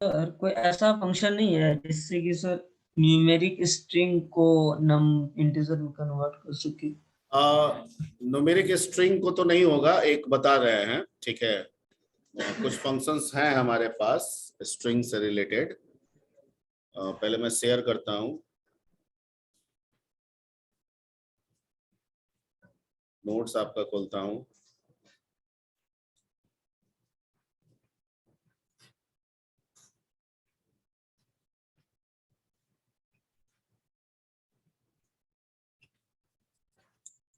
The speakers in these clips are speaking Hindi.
सर कोई ऐसा फंक्शन नहीं है जिससे कि सर न्यूमेरिक स्ट्रिंग को नम इंटीजर में कन्वर्ट कर सके? न्यूमेरिक स्ट्रिंग को तो नहीं होगा, एक बता रहे हैं, ठीक है। कुछ फंक्शंस हैं हमारे पास स्ट्रिंग से रिलेटेड। पहले मैं शेयर करता हूं, नोट्स आपका खोलता हूं।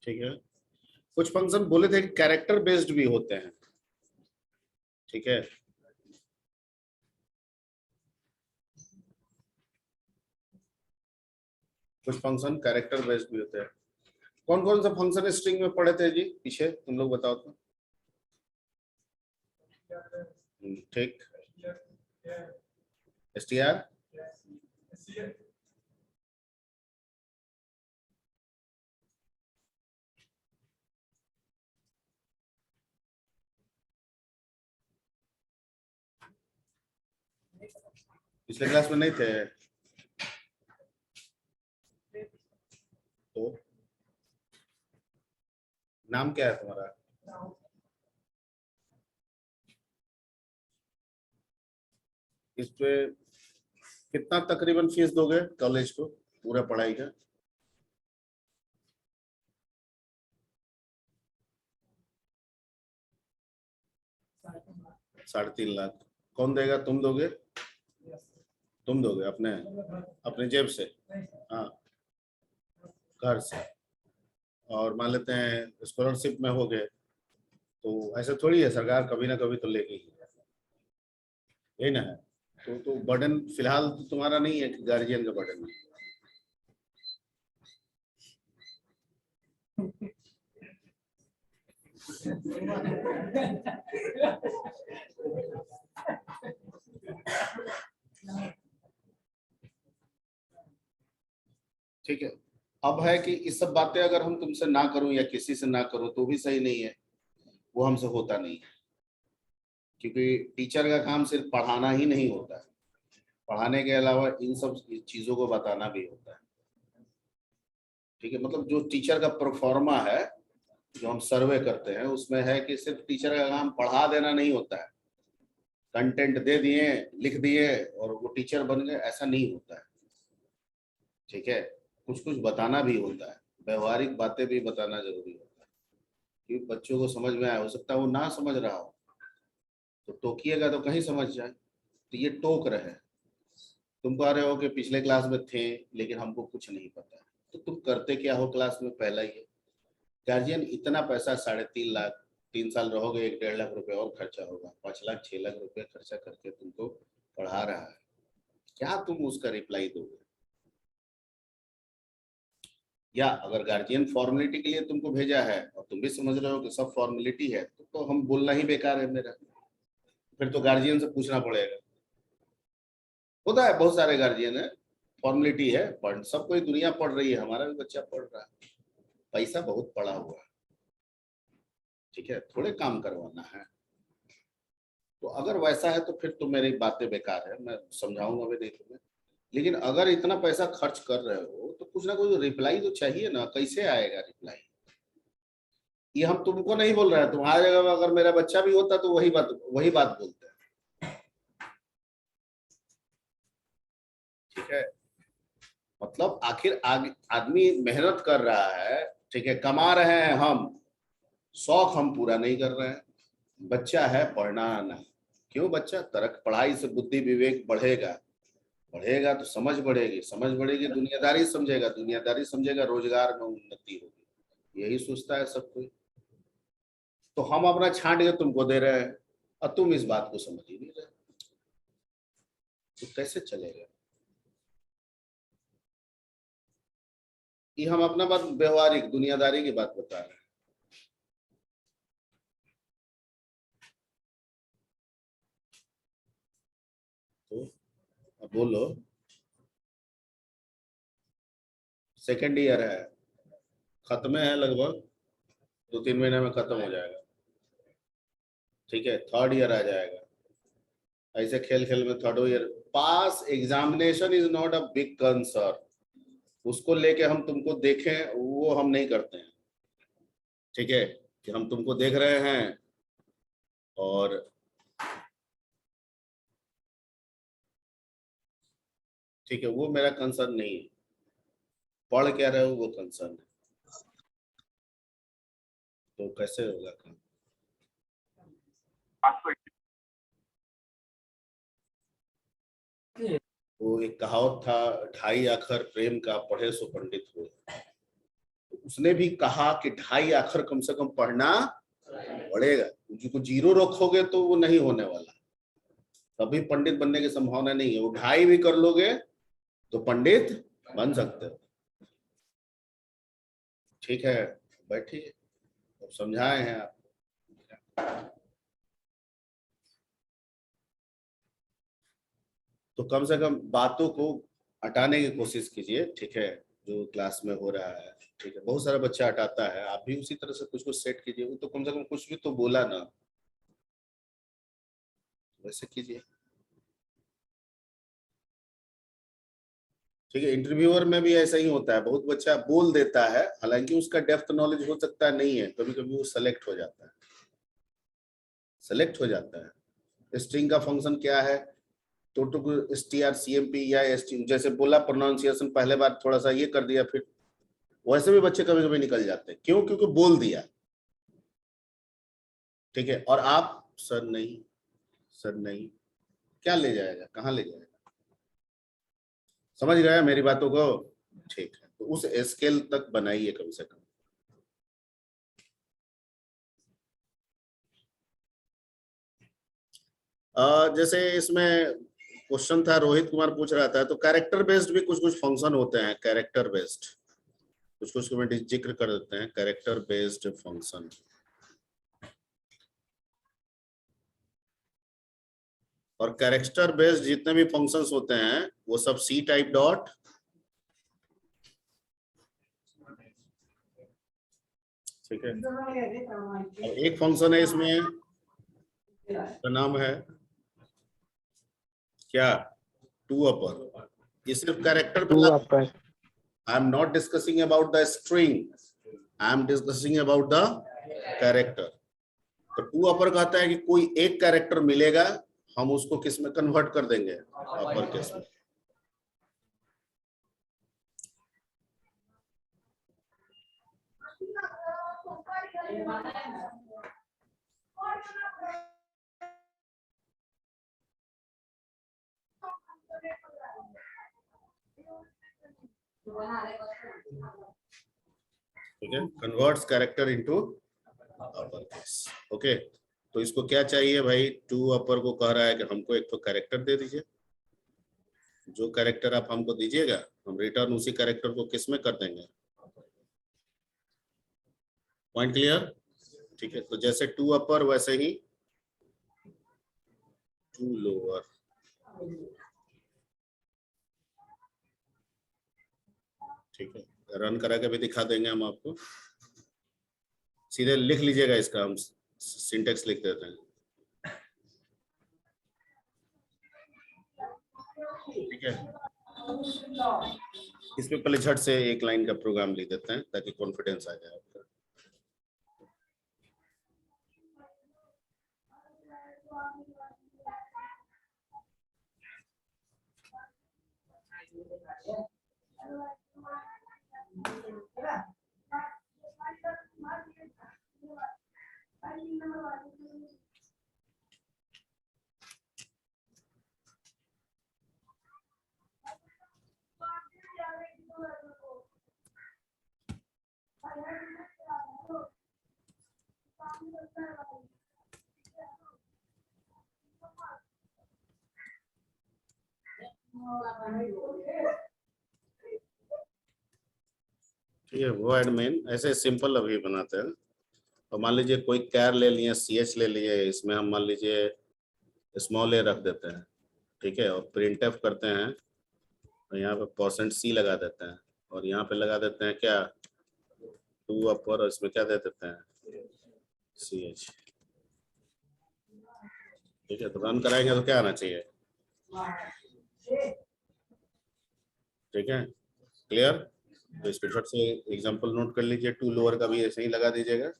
ठीक है, कुछ फंक्शन बोले थे कि कैरेक्टर बेस्ड भी होते हैं, ठीक है। कुछ फंक्शन कैरेक्टर बेस्ड भी होते हैं। कौन कौन सा फंक्शन स्ट्रिंग में पढ़े थे जी पीछे, तुम लोग बताओ तो। ठीक, str, पिछले क्लास में नहीं थे तो? नाम क्या है तुम्हारा? इस पे कितना तकरीबन फीस दोगे कॉलेज को पूरा पढ़ाई का? 3.5 लाख। कौन देगा, तुम दोगे? तुम दोगे अपने अपने जेब से? हाँ, घर से। और मान लेते हैं स्कॉलरशिप में हो गए, तो ऐसा थोड़ी है, सरकार कभी ना कभी तो लेगी ही, यही ना है। तो बर्डन फिलहाल तो तुम्हारा नहीं है कि गार्जियन का बर्डन है। ठीक है, अब है कि इस सब बातें अगर हम तुमसे ना करूं या किसी से ना करूं तो भी सही नहीं है, वो हमसे होता नहीं है। क्योंकि टीचर का काम सिर्फ पढ़ाना ही नहीं होता है, पढ़ाने के अलावा इन सब चीजों को बताना भी होता है। ठीक है, मतलब जो टीचर का परफॉर्मा है, जो हम सर्वे करते हैं, उसमें है कि सिर्फ टीचर का काम पढ़ा देना नहीं होता है, कंटेंट दे दिए, लिख दिए और वो टीचर बन गए, ऐसा नहीं होता है। ठीक है, कुछ कुछ बताना भी होता है, व्यवहारिक बातें भी बताना जरूरी होता है कि बच्चों को समझ में आए। हो सकता है वो ना समझ रहा हो, तो टोकिएगा तो कहीं समझ जाए। तो ये टोक रहे हैं, तुम कह रहे हो कि पिछले क्लास में थे लेकिन हमको कुछ नहीं पता, तो तुम करते क्या हो क्लास में, पहला ही है। गार्जियन इतना पैसा 3.5 लाख, 3 साल रहोगे, 1-1.5 लाख रुपए और खर्चा होगा, 5 लाख 6 लाख रुपए खर्चा करके तुमको पढ़ा रहा है, क्या तुम उसका रिप्लाई दोगे? या अगर गार्जियन फॉर्मेलिटी के लिए तुमको भेजा है और तुम भी समझ रहे हो कि सब फॉर्मेलिटी है, तो हम बोलना ही बेकार है मेरा, फिर तो गार्जियन से पूछना पड़ेगा। होता है, बहुत सारे गार्जियन है, फॉर्मेलिटी है, पढ़ सब कोई दुनिया पढ़ रही है, हमारा भी बच्चा पढ़ रहा है, पैसा बहुत पड़ा हुआ है, ठीक है, थोड़े काम करवाना है। तो अगर वैसा है तो फिर तो मेरी बातें बेकार है, मैं समझाऊंगा भी नहीं तुम्हें। लेकिन अगर इतना पैसा खर्च कर रहे हो तो कुछ ना कुछ रिप्लाई तो चाहिए ना, कैसे आएगा रिप्लाई? ये हम तुमको नहीं बोल रहे हैं, तुम्हारी जगह में अगर मेरा बच्चा भी होता तो वही बात बोलते हैं। ठीक है, मतलब आखिर आदमी मेहनत कर रहा है, ठीक है, कमा रहे हैं हम, शौक हम पूरा नहीं कर रहे हैं। बच्चा है, पढ़ना नहीं, क्यों? बच्चा तरक पढ़ाई से बुद्धि विवेक बढ़ेगा, बढ़ेगा तो समझ बढ़ेगी, समझ बढ़ेगी दुनियादारी समझेगा, दुनियादारी समझेगा रोजगार में उन्नति होगी, यही सोचता है सब कोई। तो हम अपना छांट के तुमको दे रहे हैं और तुम इस बात को समझ ही नहीं रहे, तो कैसे चलेगा? ये हम अपना बात व्यवहारिक दुनियादारी की बात बता रहे हैं। तो अब बोलो, सेकेंड ईयर है, खत्म है लगभग, 2-3 महीने में खत्म हो जाएगा। ठीक है, थर्ड ईयर आ जाएगा, ऐसे खेल खेल में third year pass, examination is not a big concern, उसको लेके हम तुमको देखें वो हम नहीं करते हैं, ठीक है, कि हम तुमको देख रहे हैं और ठीक है, वो मेरा कंसर्न नहीं है, पढ़ क्या रहे हो वो कंसर्न है। तो कैसे होगा काम? वो एक कहावत था, 2.5 अक्षर प्रेम का पढ़े सो पंडित हुए, उसने भी कहा कि 2.5 अक्षर कम से कम पढ़ना पड़ेगा, जो जीरो रखोगे तो वो नहीं होने वाला, कभी पंडित बनने की संभावना नहीं है। वो 2.5 भी कर लोगे तो पंडित बन सकते हो, ठीक है, बैठिए, अब समझाए हैं आप। तो कम से कम बातों को हटाने की कोशिश कीजिए, ठीक है, जो क्लास में हो रहा है, ठीक है, बहुत सारा बच्चा हटाता है, आप भी उसी तरह से कुछ कुछ सेट कीजिए, वो तो कम से कम कुछ भी तो बोला ना, वैसे कीजिए, ठीक है। इंटरव्यूअर में भी ऐसा ही होता है, बहुत बच्चा बोल देता है, हालांकि उसका डेप्थ नॉलेज हो सकता है नहीं है, कभी कभी वो सेलेक्ट हो जाता है, सेलेक्ट हो जाता है। स्ट्रिंग का फंक्शन क्या है, तो STR CMP या ST, जैसे बोला प्रोनाउंसिएशन पहले बार थोड़ा सा ये कर दिया, फिर वैसे भी बच्चे कभी कभी निकल जाते हैं, क्यों? क्योंकि बोल दिया, ठीक है। और आप सर नहीं, सर नहीं, क्या ले जाएगा, कहाँ ले जाएगा? समझ गया मेरी बातों को? ठीक है, तो उस स्केल तक बनाइए कम से कम। जैसे इसमें क्वेश्चन था, रोहित कुमार पूछ रहा था, तो कैरेक्टर बेस्ड भी कुछ कुछ फंक्शन होते हैं, कैरेक्टर बेस्ड कुछ कुछ कमेंट जिक्र कर देते हैं, कैरेक्टर बेस्ड फंक्शन। और कैरेक्टर बेस्ड जितने भी फंक्शंस होते हैं वो सब सी टाइप डॉट, ठीक है। और एक फंक्शन है इसमें का नाम है क्या, टू अपर, ये सिर्फ कैरेक्टर पे to lower. Upper. I am not discussing about the string, I am discussing about the character. तो टू अपर कहता है कि कोई एक कैरेक्टर मिलेगा, हम उसको किस में कन्वर्ट कर देंगे, अपर केस में। ठीक है, converts character into upper case, okay. तो इसको क्या चाहिए भाई, टू अपर को कह रहा है कि हमको एक तो कैरेक्टर दे दीजिए, जो कैरेक्टर आप हमको दीजिएगा हम रिटर्न उसी कैरेक्टर को किस में कर देंगे, पॉइंट क्लियर, ठीक है। तो जैसे टू अपर वैसे ही टू लोअर, ठीक है, रन करा के भी दिखा देंगे हम आपको, सीधे लिख लीजिएगा, इसका हम सिंटेक्स लिख देते हैं, ठीक है। इसमें पहले झट से एक लाइन का प्रोग्राम लिख देते हैं ताकि कॉन्फिडेंस आ जाए आपका। ठीक है, वो एडमिन ऐसे सिंपल अभी बनाते हैं। और मान लीजिए कोई कैर ले लिए, CH ले लिए, इसमें हम मान लीजिए स्मॉल ए रख देते हैं, ठीक है, और प्रिंट एफ करते हैं, और यहाँ पे %C लगा देते हैं, और यहाँ पे लगा देते हैं क्या, टू अपर, और इसमें क्या दे देते हैं, CH, ठीक है, तो रन कराएंगे तो क्या आना चाहिए? ठीक है, क्लियर। तो स्क्रीनशॉट से एग्जांपल नोट कर लीजिए, टू लोअर का भी ऐसे ही लगा दीजिएगा।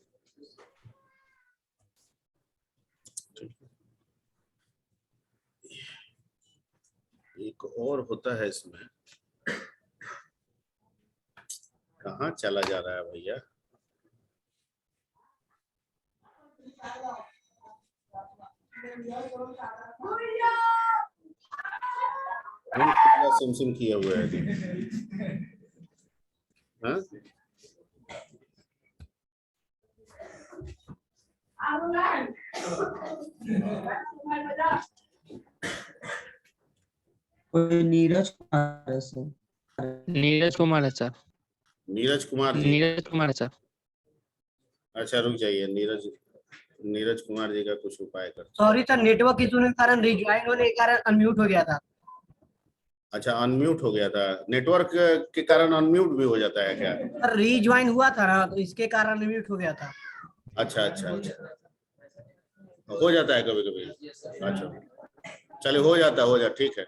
एक और होता है इसमें, कहाँ चला जा रहा है भैया? सिम सिम किए हुए है। हाँ? कोई नीरज कुमार है सर। नीरज कुमार है सर। नीरज कुमार जी। नीरज कुमार है सर। अच्छा रुक जाइए, नीरज कुमार जी का कुछ उपाय कर। सॉरी सर, नेटवर्क इशू के कारण रिज्वाइन होने के कारण अनम्यूट हो गया था। अच्छा, अनम्यूट हो गया था, नेटवर्क के कारण अनम्यूट भी हो जाता है क्या? सर रिज्वाइन हुआ था ना, तो इसके कारण अनम्यूट हो गया था। अच्छा अच्छा अच्छा, हो जाता है कभी कभी। अच्छा चलिए, हो जाता, ठीक है।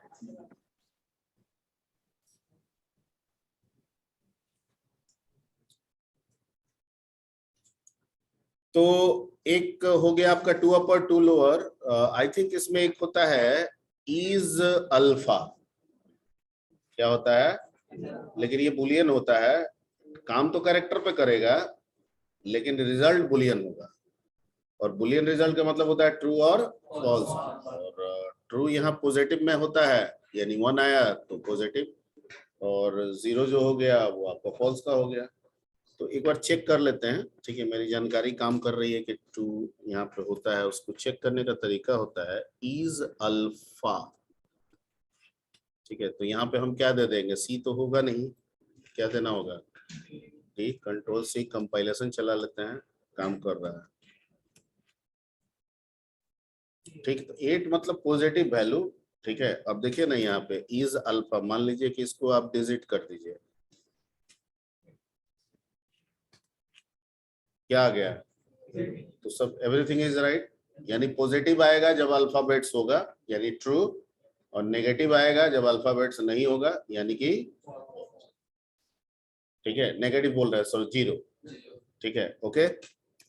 तो एक हो गया आपका two upper two lower. I think इसमें एक होता है इज अल्फा। क्या होता है? लेकिन ये बुलियन होता है, काम तो कैरेक्टर पे करेगा लेकिन रिजल्ट बुलियन होगा। और बुलियन रिजल्ट का मतलब होता है ट्रू और फॉल्स। और ट्रू यहाँ पॉजिटिव में होता है, यानी 1 आया तो पॉजिटिव, और 0 जो हो गया वो आपका फॉल्स का हो गया। तो एक बार चेक कर लेते हैं, ठीक है। मेरी जानकारी काम कर रही है कि ट्रू यहाँ पे होता है, उसको चेक करने का तरीका होता है इज अल्फा। ठीक है, तो यहाँ पे हम क्या दे देंगे? सी तो होगा नहीं, क्या देना होगा? डी। कंट्रोल सी, कंपाइलेशन चला लेते हैं, काम कर रहा है। ठीक, तो 8 मतलब पॉजिटिव वैल्यू। ठीक है, अब देखिए ना यहाँ पे इज अल्फा, मान लीजिए कि इसको आप डिजिट कर दीजिए, क्या आ गया? तो सब एवरीथिंग इज राइट, यानी पॉजिटिव आएगा जब अल्फाबेट्स होगा यानी ट्रू, और नेगेटिव आएगा जब अल्फाबेट्स नहीं होगा यानी कि, ठीक है, नेगेटिव बोल रहा है सर, 0। ठीक है, ओके।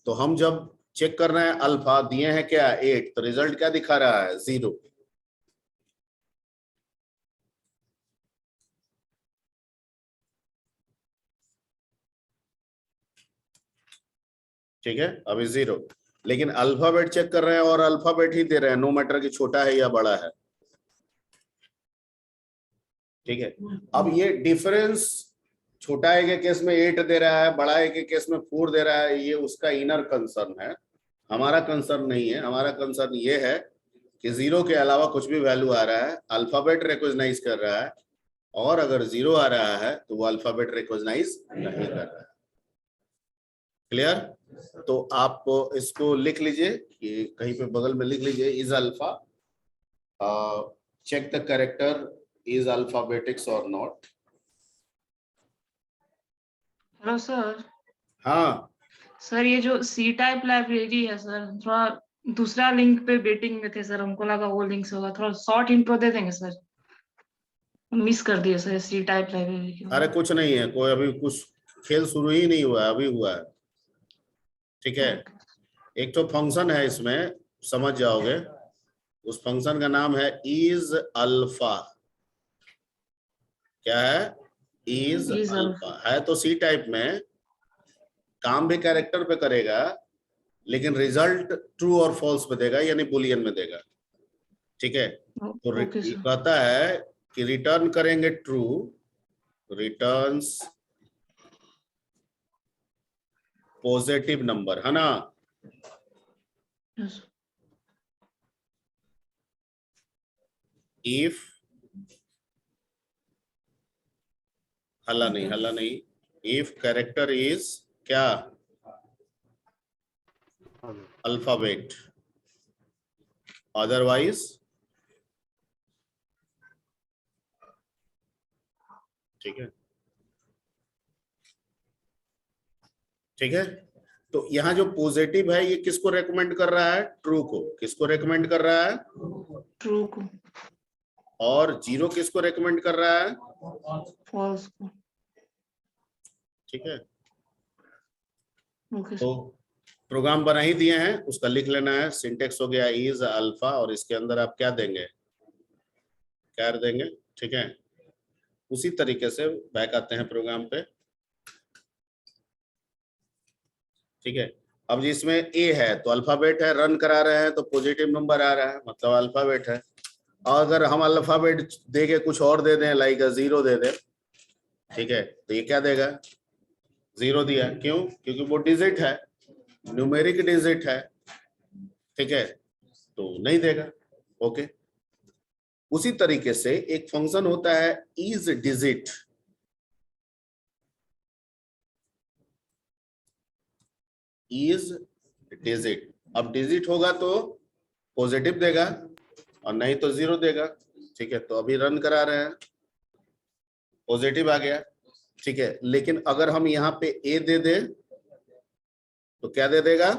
तो हम जब चेक कर रहे हैं अल्फा, दिए हैं क्या 8, तो रिजल्ट क्या दिखा रहा है? 0। ठीक है, अभी 0। लेकिन अल्फाबेट चेक कर रहे हैं और अल्फाबेट ही दे रहे हैं, नो मैटर कि छोटा है या बड़ा है। ठीक है, अब ये डिफरेंस, छोटा ए के केस में 8 दे रहा है, बड़ा ए के केस में 4 दे रहा है, ये उसका इनर कंसर्न है, हमारा कंसर्न नहीं है। हमारा कंसर्न ये है कि 0 के अलावा कुछ भी वैल्यू आ रहा है, अल्फाबेट रिकॉग्नाइज कर रहा है, और अगर 0 आ रहा है तो वो अल्फाबेट रिकॉग्नाइज नहीं कर रहा है। क्लियर? तो आप इसको लिख लीजिए, कि कहीं पे बगल में लिख लीजिए is alpha, check the character is alphabetics or not. Hello sir. हाँ, सर ये जो सी टाइप लाइब्रेरी है सर, थोड़ा दूसरा लिंक पे वेटिंग में थे सर, हमको लगा वो लिंक से होगा, थोड़ा शॉर्ट इंट्रो दे देंगे सर, मिस कर दिए सर सी टाइप लाइब्रेरी के। अरे कुछ नहीं है, कोई अभी कुछ खेल शुरू ही नहीं हुआ है, अभी हुआ है। ठीक है, एक तो फंक्शन है इसमें, समझ जाओगे। उस फंक्शन का नाम है इज अल्फा। क्या है? इज अल्फा है, तो सी टाइप में काम भी कैरेक्टर पे करेगा, लेकिन रिजल्ट ट्रू और फॉल्स में देगा, यानी बुलियन में देगा। ठीक है, तो ओके सर। कहता है कि रिटर्न करेंगे ट्रू, रिटर्न्स पॉजिटिव नंबर, है ना? यस। इफ, हल्ला नहीं, इफ कैरेक्टर इज क्या? अल्फाबेट, अदरवाइज, ठीक है, ठीक है, तो यहाँ जो पॉजिटिव है ये किसको रेकमेंड कर रहा है? ट्रू को। किसको रेकमेंड कर रहा है? ट्रू को। और जीरो किसको रेकमेंड कर रहा है? फॉल्स को। ठीक है, ओके तो प्रोग्राम बना ही दिए हैं, उसका लिख लेना है। सिंटेक्स हो गया इज अल्फा, और इसके अंदर आप क्या देंगे? क्या देंगे? ठीक है, उसी तरीके से बैक आते हैं प्रोग्राम पे। ठीक है, अब जिसमें ए है तो अल्फाबेट है, रन करा रहे हैं तो पॉजिटिव नंबर आ रहा है, मतलब अल्फाबेट है। और अगर हम अल्फाबेट दे के कुछ और दे दें, लाइक जीरो दे दें, ठीक है, तो ये क्या देगा? जीरो दिया। क्यों? क्योंकि वो डिजिट है, न्यूमेरिक डिजिट है। ठीक है, तो नहीं देगा। ओके, उसी तरीके से एक फंक्शन होता है इज डिजिट। इज डिजिट, अब डिजिट होगा तो पॉजिटिव देगा और नहीं तो जीरो देगा। ठीक है, तो अभी रन करा रहे हैं, पॉजिटिव आ गया। ठीक है, लेकिन अगर हम यहाँ पे ए दे दे तो क्या दे देगा?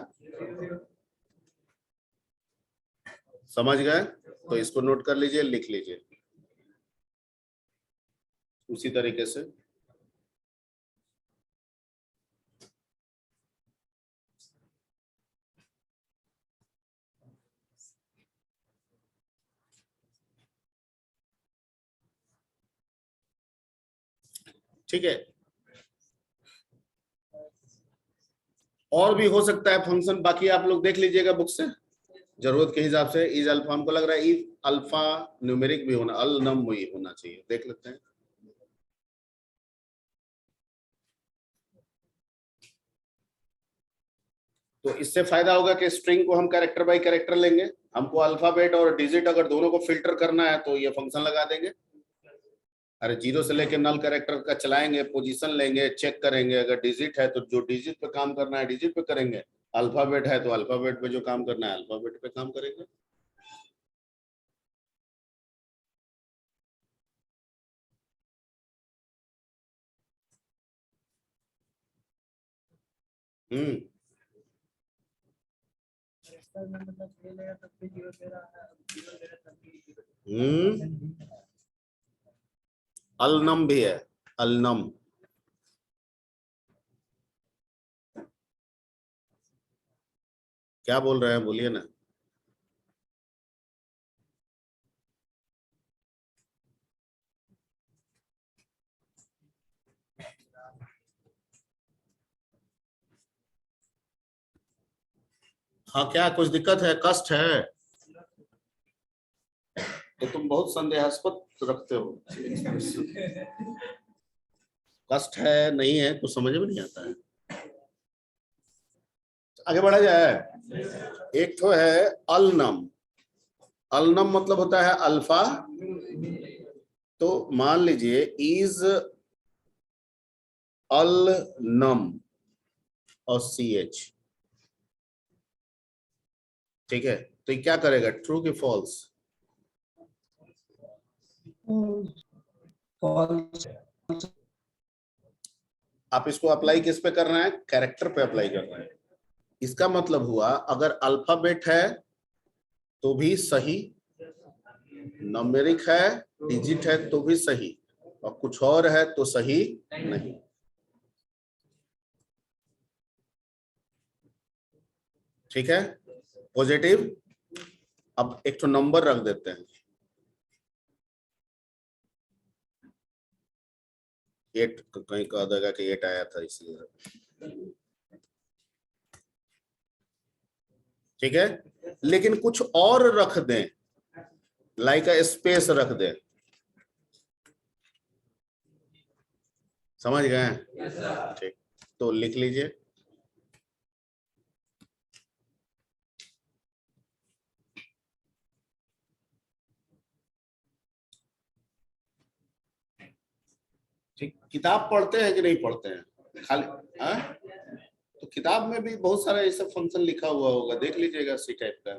समझ गए? तो इसको नोट कर लीजिए, लिख लीजिए उसी तरीके से। ठीक है, और भी हो सकता है फंक्शन, बाकी आप लोग देख लीजिएगा बुक से जरूरत के हिसाब से। इज अल्फा हमको लग रहा है इज अल्फा न्यूमेरिक भी होना, अल नम वही होना चाहिए, देख लेते हैं। तो इससे फायदा होगा कि स्ट्रिंग को हम कैरेक्टर बाय कैरेक्टर लेंगे। हमको अल्फाबेट और डिजिट अगर दोनों को फिल्टर करना है तो ये फंक्शन लगा देंगे। अरे जीरो से लेके नल कैरेक्टर का चलाएंगे, पोजीशन लेंगे, चेक करेंगे। अगर डिजिट है तो जो डिजिट पे काम करना है डिजिट पे करेंगे, अल्फाबेट है तो अल्फाबेट पे जो काम करना है अल्फाबेट पे काम करेंगे। हम्म, अलनम भी है, अलनम। क्या बोल रहे हैं, बोलिए ना। हाँ, क्या कुछ दिक्कत है? कष्ट है तो तुम बहुत संदेहास्पद रखते हो। कष्ट है नहीं है कुछ समझ में नहीं आता है। आगे बढ़ा जाए। एक तो है अलनम। अलनम मतलब होता है अल्फा। तो मान लीजिए इज अलनम और सी एच। ठीक है, तो ये क्या करेगा? ट्रू की फॉल्स? फॉल्स। आप इसको अप्लाई किस पे कर रहे हैं? कैरेक्टर पे अप्लाई कर रहे हैं। इसका मतलब हुआ अगर अल्फाबेट है तो भी सही, न्यूमेरिक है, डिजिट है तो भी सही, और कुछ और है तो सही नहीं। ठीक है, पॉजिटिव। अब एक तो नंबर रख देते हैं, 8। कहीं कह देगा कि 8 आया था इसलिए। ठीक है, लेकिन कुछ और रख दें, लाइक स्पेस रख दें। समझ गए? ठीक, तो लिख लीजिए। ठीक, किताब पढ़ते हैं कि नहीं पढ़ते हैं? खाली हाँ, तो किताब में भी बहुत सारा ऐसा फंक्शन लिखा हुआ होगा, देख लीजिएगा सी टाइप का।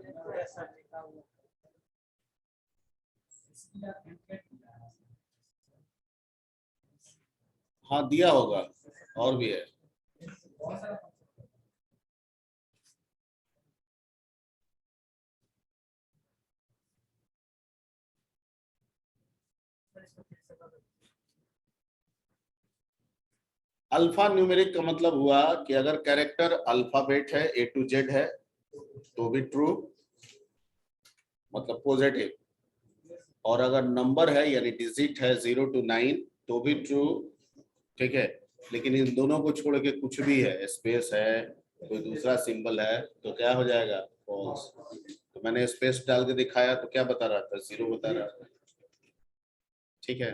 हाँ, दिया होगा, और भी है। अल्फा न्यूमेरिक का मतलब हुआ कि अगर कैरेक्टर अल्फाबेट है A to Z है तो भी ट्रू, मतलब पॉजिटिव, और अगर नंबर है यानी डिजिट है 0 to 9 तो भी ट्रू, ठीक है। लेकिन इन दोनों को छोड़ के कुछ भी है, स्पेस है, कोई दूसरा सिंबल है, तो क्या हो जाएगा? फॉल्स। तो मैंने स्पेस डाल के दिखाया तो क्या बता रहा था? 0 बता रहा था, ठीक है।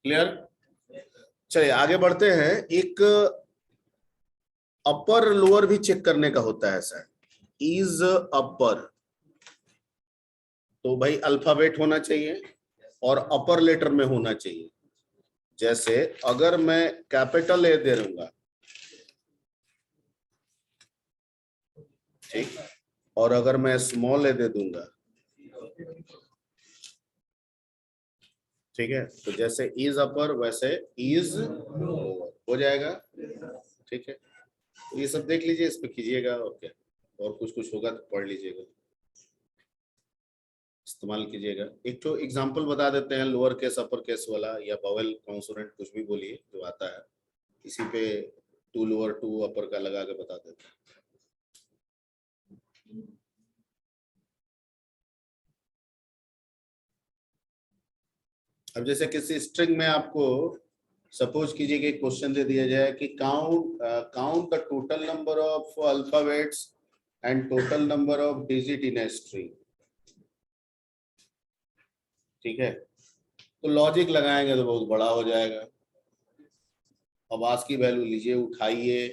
क्लियर? चलिए आगे बढ़ते हैं। एक अपर लोअर भी चेक करने का होता है सर। इज अपर, तो भाई अल्फाबेट होना चाहिए और अपर लेटर में होना चाहिए। जैसे अगर मैं कैपिटल ए दे दूंगा, ठीक, और अगर मैं स्मॉल ए दे दूंगा, ठीक है, तो जैसे इज अपर वैसे इज लोअर हो जाएगा, ठीक है। तो ये सब देख लीजिए, इस पे कीजिएगा, और क्या, और कुछ कुछ होगा तो पढ़ लीजिएगा, इस्तेमाल कीजिएगा। एक तो एग्जांपल बता देते हैं, लोअर केस अपर केस वाला, या बावेल कॉन्सोनेंट कुछ भी बोलिए जो आता है, इसी पे टू लोअर टू अपर का लगा के बता देते हैं। अब जैसे किसी स्ट्रिंग में आपको सपोज कीजिए कि क्वेश्चन दे दिया जाए कि count the total number of alphabets and total number of digit in a string, ठीक है, तो लॉजिक लगाएंगे तो बहुत बड़ा हो जाएगा। अब आज की वैल्यू लीजिए, उठाइए,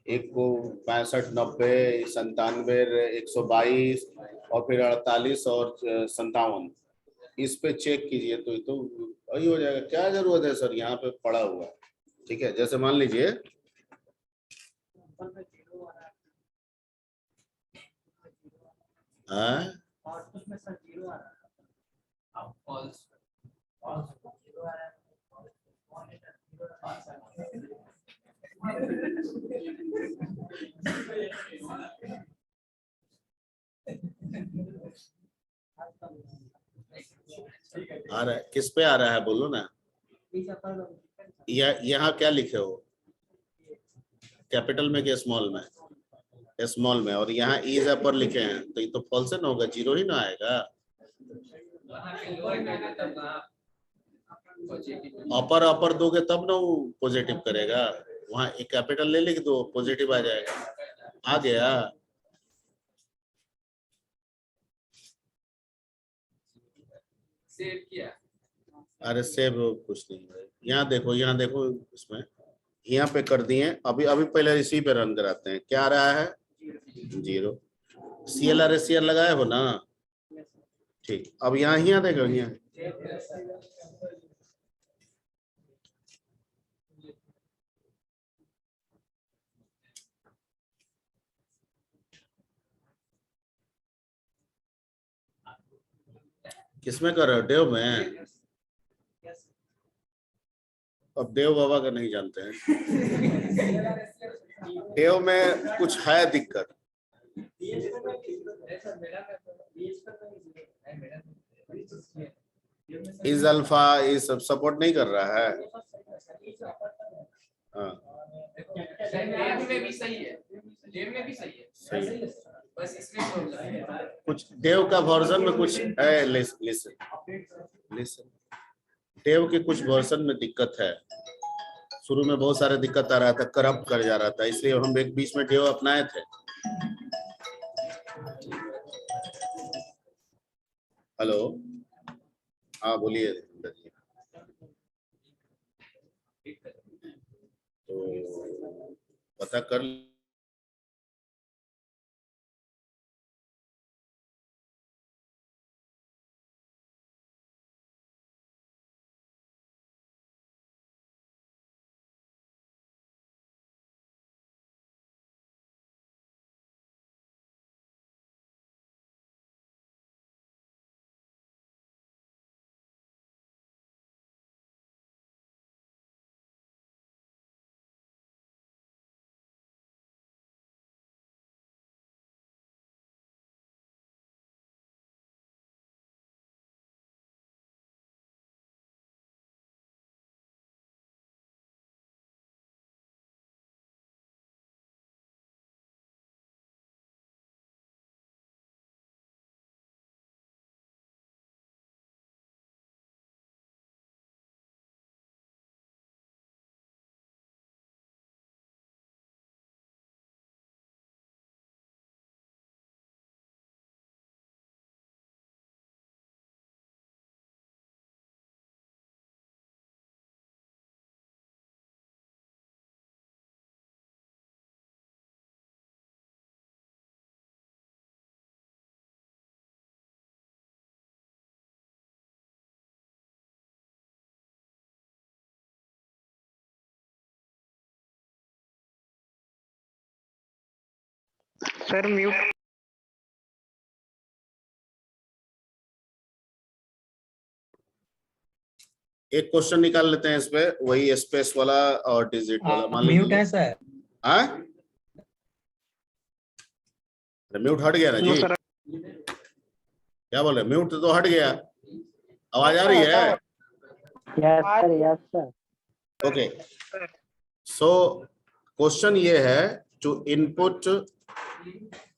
एक को 65, 90, 97, 122 और फिर 48 और 57, इस पे चेक कीजिए तो ये तो वही हो जाएगा। क्या जरूरत है सर यहाँ पे पड़ा हुआ है, ठीक है। जैसे मान लीजिए आ रहा है, किस पे आ रहा है बोलो ना। यहाँ क्या लिखे हो, कैपिटल में कि स्मॉल में? स्मॉल में, और यहाँ इज अपर लिखे हैं, तो ये तो फॉल्स ना होगा, जीरो ही ना आएगा। अपर अपर दोगे तब ना वो पॉजिटिव करेगा, वहां एक कैपिटल ले लिख दो, पॉजिटिव आ जाएगा। आ गया? सेव किया? अरे सेव कुछ नहीं है, यहाँ देखो, यहाँ देखो, इसमें यहाँ पे कर दिए अभी अभी। पहले इसी पे रन कराते हैं, क्या आ रहा है? 0। CLR लगाए हो ना, ठीक। अब यहाँ देखो, यहाँ किसमें कर रहे हो? देव में? अब देव बाबा का नहीं जानते हैं। देव में कुछ है दिक्कत। इज अल्फा ये सब सपोर्ट नहीं कर रहा है। हाँ देव में भी सही है, देव में भी सही है, सही है। बस इसमें प्रॉब्लम है। कुछ देव का वर्जन में कुछ है, लिसन देव के कुछ वर्जन में दिक्कत है। शुरू में बहुत सारे दिक्कत आ रहा था, करप्ट कर जा रहा था, इसलिए हम एक बीच में देव अपनाए थे। हेलो, हाँ बोलिए। तो पता कर सर म्यूट। एक क्वेश्चन निकाल लेते हैं इस पे, वही स्पेस वाला और डिजिट वाला। मान म्यूट लीजिए है सर। हाँ, म्यूट हट गया ना जी? सर क्या बोले? म्यूट तो हट गया, आवाज आ रही है? Yes sir. Okay, so question ये है टू इनपुट।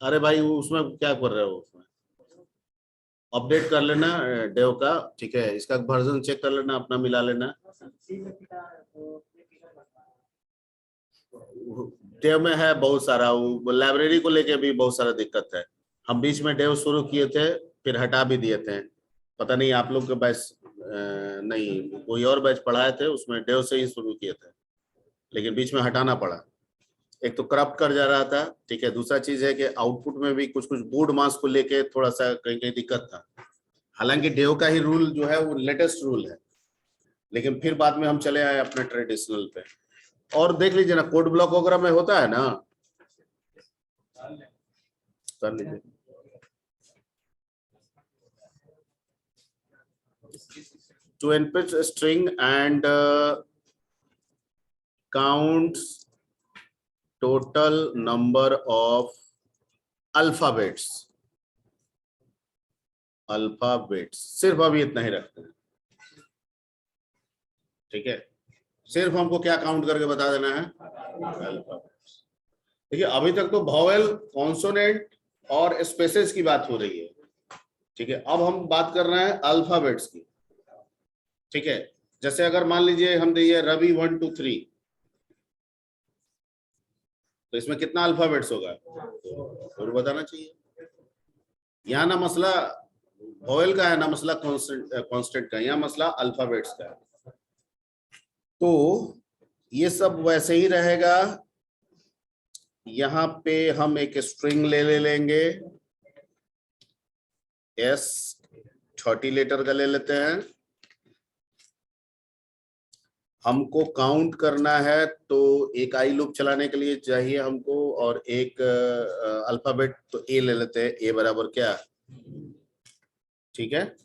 अरे भाई उसमें क्या कर रहे हो? उसमें अपडेट कर लेना डेव का, ठीक है? इसका वर्जन चेक कर लेना, अपना मिला लेना। डेव में है बहुत सारा, लाइब्रेरी को लेके भी बहुत सारा दिक्कत है। हम बीच में डेव शुरू किए थे, फिर हटा भी दिए थे। पता नहीं आप लोग के बैच नहीं, कोई और बैच पढ़ाए थे, उसमें डेव से ही शुरू किए थे, लेकिन बीच में हटाना पड़ा। एक तो करप्ट कर जा रहा था, ठीक है। दूसरा चीज है कि आउटपुट में भी कुछ कुछ बोर्ड मास को लेके थोड़ा सा कहीं कहीं दिक्कत था। हालांकि डेव का ही रूल जो है वो लेटेस्ट रूल है, लेकिन फिर बाद में हम चले आए अपने ट्रेडिशनल पे। और देख लीजिए ना, कोड ब्लॉक वगैरह में होता है ना, कर लीजिए। To input a string and counts total number of alphabets. सिर्फ अभी इतना ही रखते हैं, ठीक है? सिर्फ हमको क्या काउंट करके बता देना है? अल्फाबेट्स। देखिए अभी तक तो वॉवेल, कॉन्सोनेंट और स्पेसेस की बात हो रही है, ठीक है। अब हम बात कर रहे हैं अल्फाबेट्स की, ठीक है। जैसे अगर मान लीजिए हम दिए रवि 1 2 3, तो इसमें कितना अल्फाबेट्स होगा? और बताना चाहिए। यहाँ ना मसला वॉवेल का है, ना मसला कांस्टेंट का, यहाँ मसला अल्फाबेट्स का है। तो ये सब वैसे ही रहेगा। यहाँ पे हम एक स्ट्रिंग ले लेंगे, S 30 लेटर का ले लेते हैं। हमको काउंट करना है तो एक आई लूप चलाने के लिए चाहिए हमको, और एक अल्फाबेट तो A ले लेते हैं। A बराबर क्या, ठीक है।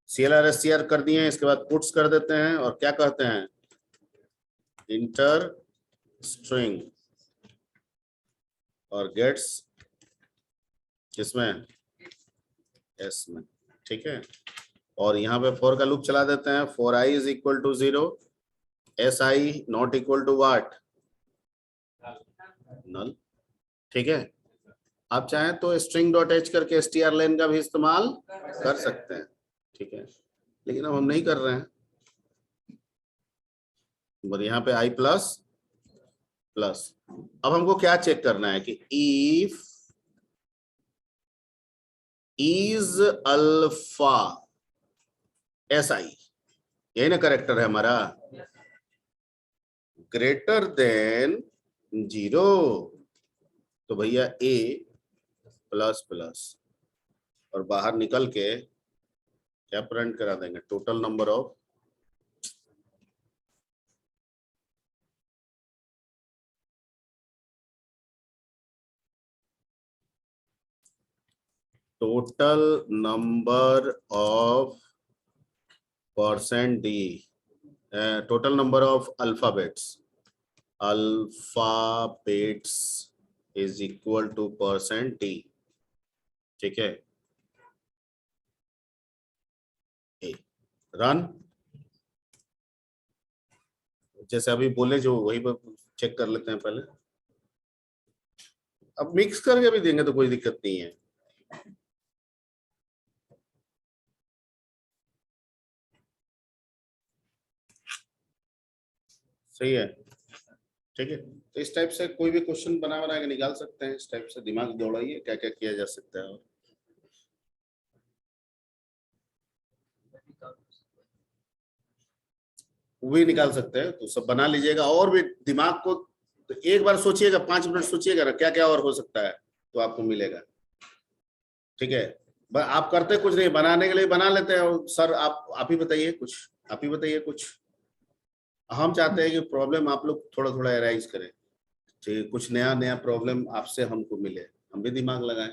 CLR SCR कर दिए, इसके बाद पुट्स कर देते हैं और क्या कहते हैं? इंटर स्ट्रिंग, और गेट्स किसमें? S में, ठीक है। और यहाँ पे फॉर का लूप चला देते हैं। For i is equal to 0, si not equal to what? Null, ठीक है। आप चाहें तो स्ट्रिंग डॉट एच करके str लाइन का भी इस्तेमाल कर सकते हैं, ठीक है, लेकिन अब हम नहीं कर रहे हैं। और यहाँ पे i प्लस प्लस। अब हमको क्या चेक करना है कि इफ इज अल्फा SI, यही ना करेक्टर है हमारा, ग्रेटर देन 0, तो भैया A प्लस प्लस, और बाहर निकल के क्या प्रिंट करा देंगे? Total number of %d, total number of alphabets is equal to %d, ठीक है। रन, जैसे अभी बोले जो वही पर चेक कर लेते हैं पहले। अब मिक्स करके भी देंगे तो कोई दिक्कत नहीं है। सही है, ठीक है। तो इस टाइप से कोई भी क्वेश्चन बना के निकाल सकते हैं। इस टाइप से दिमाग दौड़ाइए, क्या क्या किया जा सकता है। वो भी निकाल सकते हैं, तो सब बना लीजिएगा। और भी दिमाग को तो एक बार सोचिएगा, 5 मिनट सोचिएगा ना क्या क्या और हो सकता है, तो आपको मिलेगा, ठीक है। आप करते कुछ नहीं, बनाने के लिए बना लेते हैं। सर आप ही बताइए कुछ, आप ही बताइए कुछ। हम चाहते हैं कि प्रॉब्लम आप लोग थोड़ा थोड़ा एराइज करें, ठीक, कुछ नया नया प्रॉब्लम आपसे हमको मिले, हम भी दिमाग लगाएं।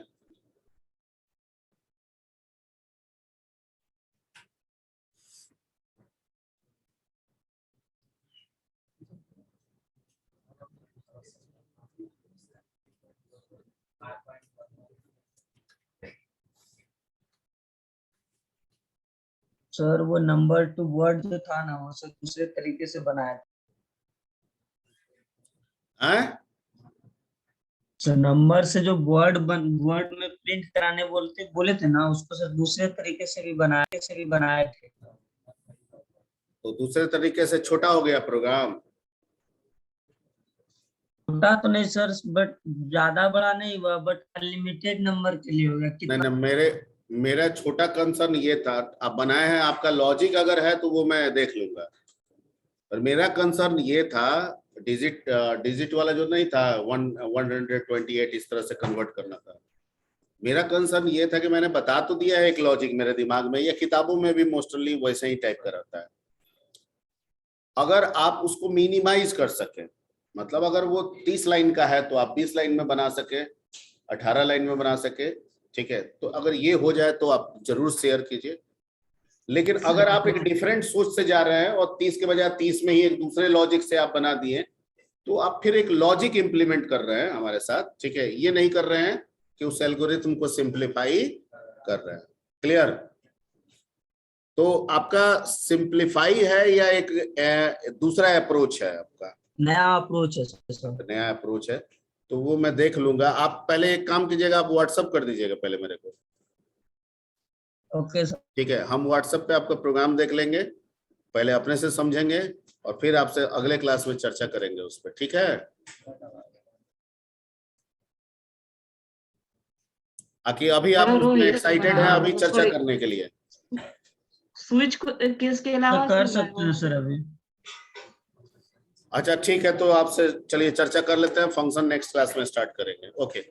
सर वो नंबर टू वर्ड जो था ना, वो सर दूसरे तरीके से बनाया था। हैं? सर नंबर से जो वर्ड में प्रिंट कराने बोले थे ना, उसको सर दूसरे तरीके से भी बनाए थे। तो दूसरे तरीके से छोटा हो गया प्रोग्राम। छोटा तो नहीं सर, बट ज्यादा बड़ा नहीं हुआ, बट अनलिमिटेड नंबर के लिए हो गया। नहीं कितना नहीं, मेरा छोटा कंसर्न ये था, आप बनाए हैं, आपका लॉजिक अगर है तो वो मैं देख लूंगा, पर मेरा कंसर्न ये था डिजिट वाला जो नहीं था 128 इस तरह से कन्वर्ट करना था। मेरा कंसर्न ये था कि मैंने बता तो दिया है एक लॉजिक मेरे दिमाग में, या किताबों में भी मोस्टली वैसे ही टाइप कर रहता है। अगर आप उसको मिनिमाइज कर सके, मतलब अगर वो 30 लाइन का है तो आप 20 लाइन में बना सके, 18 लाइन में बना सके, ठीक है, तो अगर ये हो जाए तो आप जरूर शेयर कीजिए। लेकिन अगर आप एक डिफरेंट सोच से जा रहे हैं और 30 के बजाय 30 में ही एक दूसरे लॉजिक से आप बना दिए, तो आप फिर एक लॉजिक इंप्लीमेंट कर रहे हैं हमारे साथ, ठीक है, ये नहीं कर रहे हैं कि उस एल्गोरिथम को सिंप्लीफाई कर रहे हैं। क्लियर? तो आपका सिंप्लीफाई है या एक दूसरा अप्रोच है? आपका नया अप्रोच है सर। नया अप्रोच है, तो वो मैं देख लूंगा। आप पहले एक काम कीजिएगा, आप व्हाट्सएप कर दीजिएगा पहले मेरे को। Okay sir. ठीक है, हम व्हाट्सएप पे आपका प्रोग्राम देख लेंगे, पहले अपने से समझेंगे और फिर आपसे अगले क्लास में चर्चा करेंगे उस पर। ठीक है? आखिर अभी आप सर, वो उसमें ये एक्साइटेड हैं अभी चर्चा sorry, करने के लिए? स्विच केस के तो अलावा कर सर, सकते हैं सर अभी। अच्छा ठीक है, तो आपसे चलिए चर्चा कर लेते हैं, फंक्शन नेक्स्ट क्लास में स्टार्ट करेंगे। ओके,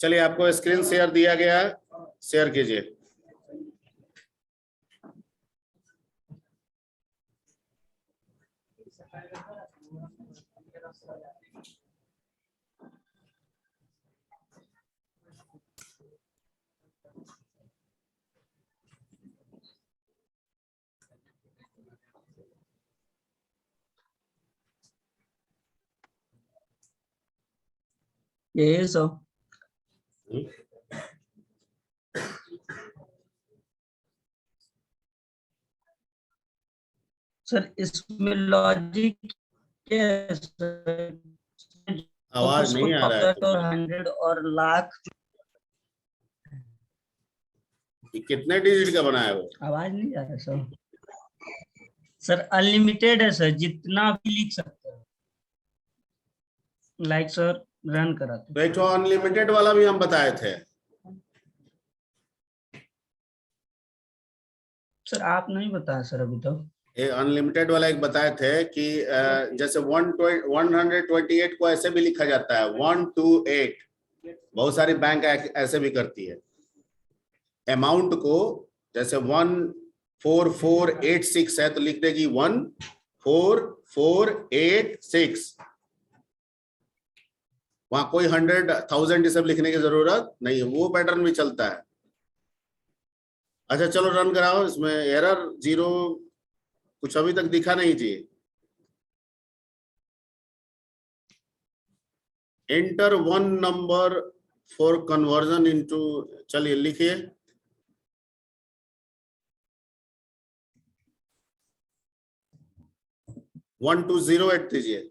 चलिए आपको स्क्रीन शेयर दिया गया है, शेयर कीजिए। ये सब सर इसमें लॉजिक क्या है सर? आवाज नहीं आ रहा है और 100 और लाख। कितने डिजिट का बनाया वो? आवाज नहीं आ रहा सर। सर अनलिमिटेड है सर, जितना भी लिख सकते हैं। लाइक सर रन कराते। तो एक तो अनलिमिटेड वाला भी हम बताए थे। सर आप नहीं बताया सर अभी तक। ये अनलिमिटेड वाला एक बताए थे कि जैसे 128 को ऐसे भी लिखा जाता है 128, बहुत सारी बैंक ऐसे भी करती है। अमाउंट को जैसे 14486 है तो लिख देगी 14486, वहां कोई 100,000 सब लिखने की जरूरत नहीं है, वो पैटर्न भी चलता है। अच्छा चलो रन कराओ, इसमें एरर 0 कुछ अभी तक दिखा नहीं थी। Enter one number for conversion into, चलिए लिखिए 1208 दीजिए।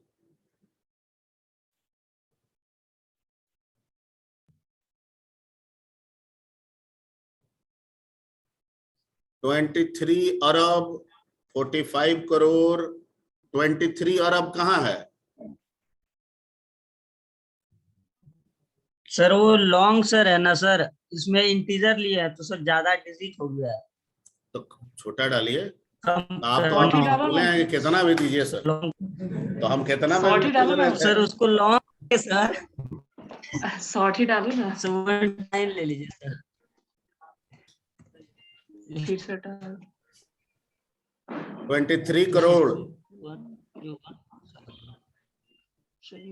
$23 अरब 45 करोड़ 23 अरब कहाँ है? सर वो लॉन्ग सर है ना सर, इसमें इंटीजर लिया है तो सर ज्यादा डिजिट हो गया है। तो छोटा डालिए। कम आप तो Sorry, हम डालो बोले ना। हैं कि कितना भी दीजिए सर, लॉन्ग तो हम कितना में Sorry, भी डालो पूछ रहे ना। थे। सर उसको लॉन्ग है सर। 40 डालो ना, 79 ले लीजिए सर। फिर से डालो। 23 करोड़ सर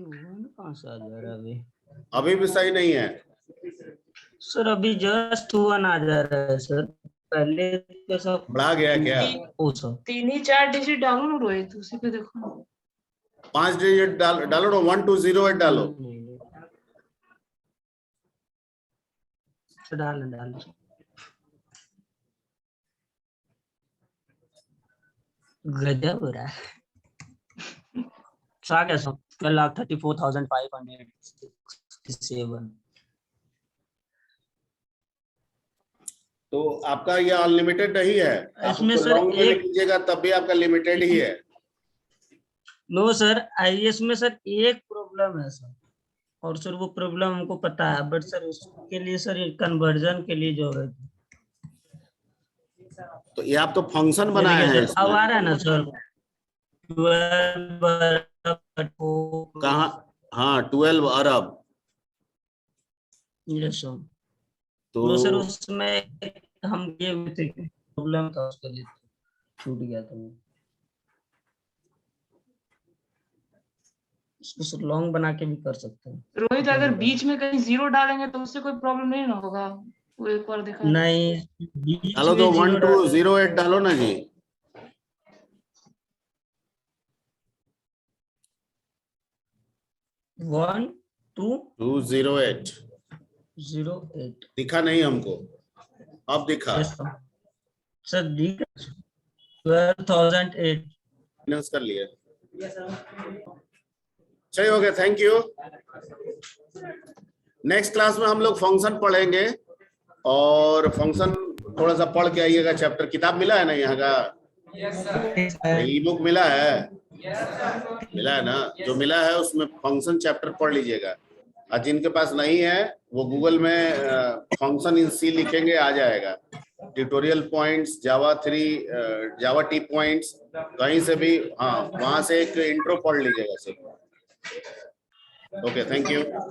वन कहाँ से आ जा रहा है अभी? अभी भी सही नहीं है। सर अभी जस्ट वन आ जा रहा है सर, पहले तो सब बढ़ा गया क्या? ओ सर 3 ही 4 डिजिट डालो ना रोहित, उसी पे देखो। 5 डिजिट डालो ना, 1208 डालो। डाल डाल गजब हो रहा है। आ गया सर 12,34,567। तो आपका ये अनलिमिटेड नहीं है, आप इसमें उसको सर लॉन्ग में एक- लीजिएगा तब भी आपका लिमिटेड ही है। नो सर आईएएस में सर एक प्रॉब्लम है सर, और सर वो प्रॉब्लम हमको पता है, बट सर उसके लिए सर कन्वर्जन के लिए जरूरत है। तो ये आप तो फंक्शन ये बनाए देखिए हैं सर, अब इसमें। आ रहा है ना सर 12 कहाँ? हाँ 12 अरब। ये सर तो नो सर उसमें हम ये थे प्रॉब्लम था, उसके लिए छूट गया था वो। उसको सर लॉन्ग बना के भी कर सकते हैं। रोहित अगर बीच में कहीं 0 डालेंगे तो उससे कोई प्रॉब्लम नहीं ना होगा? वो एक बार दिखा। नहीं बीच डालो में तो 0 डाल 1208 डालो ना जी। 1208 208 दिखा नहीं हमको, अब दिखा। सर ठीक है 12,008 माइनस कर लिया। सही हो गया, थैंक यू। नेक्स्ट क्लास में हम लोग फंक्शन पढ़ेंगे, और फंक्शन थोड़ा सा पढ़ के आइएगा। चैप्टर किताब मिला है ना यहाँ का? ई बुक मिला है? मिला है ना? जो मिला है उसमें फंक्शन चैप्टर पढ़ लीजिएगा, और जिनके पास नहीं है वो गूगल में फंक्शन इन सी लिखेंगे, आ जाएगा। ट्यूटोरियल पॉइंट्स, जावा 3, जावा टी पॉइंट्स, कहीं से भी, हाँ वहां से एक इंट्रो पढ़ लीजिएगा सिर्फ। Okay, thank you.